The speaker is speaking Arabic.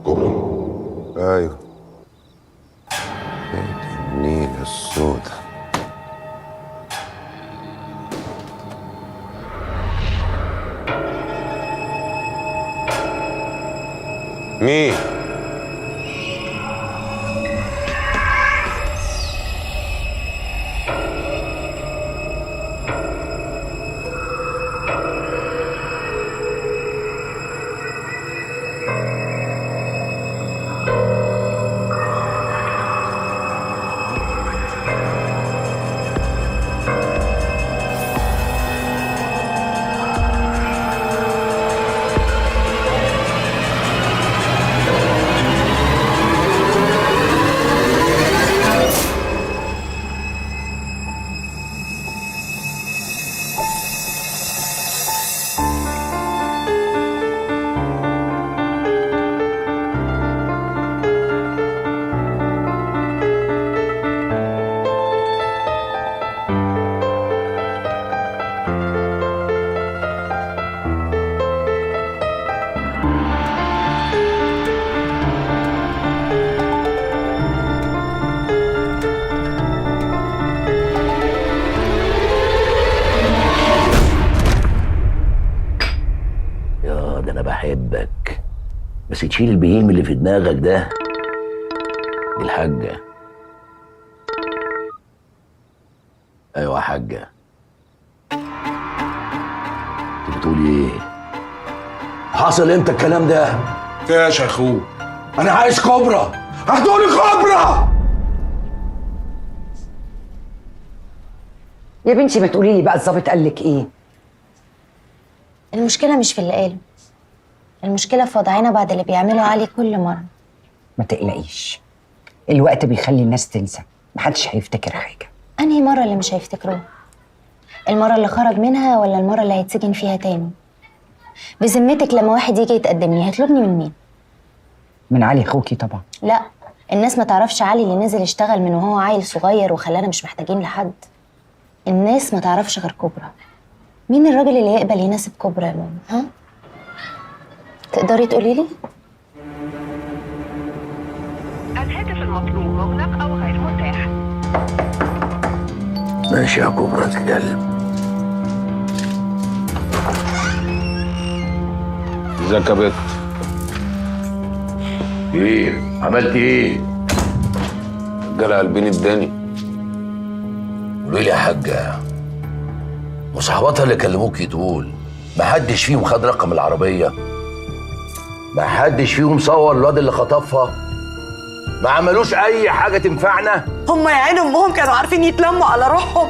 كبرى. ايوه. النيل السوداء. مين؟ ده انا بحبك، بس تشيل البهيم اللي في دماغك ده. دي الحاجة. ايوه يا حاجة. انت بتقولي ايه؟ حصل امتى الكلام ده؟ فيش يا اخوه. انا عايز كوبرا، هتقولي كوبرا. يا بنتي ما تقولي لي بقى الظابط قال لك ايه؟ المشكلة مش في اللي قاله، المشكلة في وضعنا بعد اللي بيعمله علي كل مرة. ما تقلقيش، الوقت بيخلي الناس تنسى، محدش هيفتكر حاجة. أنهي مرة اللي مش هيفتكروها؟ المرة اللي خرج منها ولا المرة اللي هيتسجن فيها تاني؟ بذمتك لما واحد يجي يتقدم لي هيطلبني من مين؟ من علي اخوكي طبعا. لا، الناس ما تعرفش علي اللي نزل يشتغل من وهو عيل صغير وخلانا مش محتاجين لحد. الناس ما تعرفش غير كبرى. مين الراجل اللي يقبل يناسب كبرى يا ماما؟ ها؟ تقدري تقولي لي؟ الهاتف المطلوب مغلق أو غير متاح. ماشي يا كبرى، اتكلم. ازيك يا بت؟ ايه عملت ايه؟ الرجاله قلبين الدنيا. قولي لي يا حاجة، وصحباتها اللي كلموكي دول محدش فيهم خد رقم العربية؟ محدش فيهم صور الواد اللي خطفها؟ ما عملوش أي حاجة تنفعنا؟ هم يا عين امهم كانوا عارفين يتلموا على روحهم.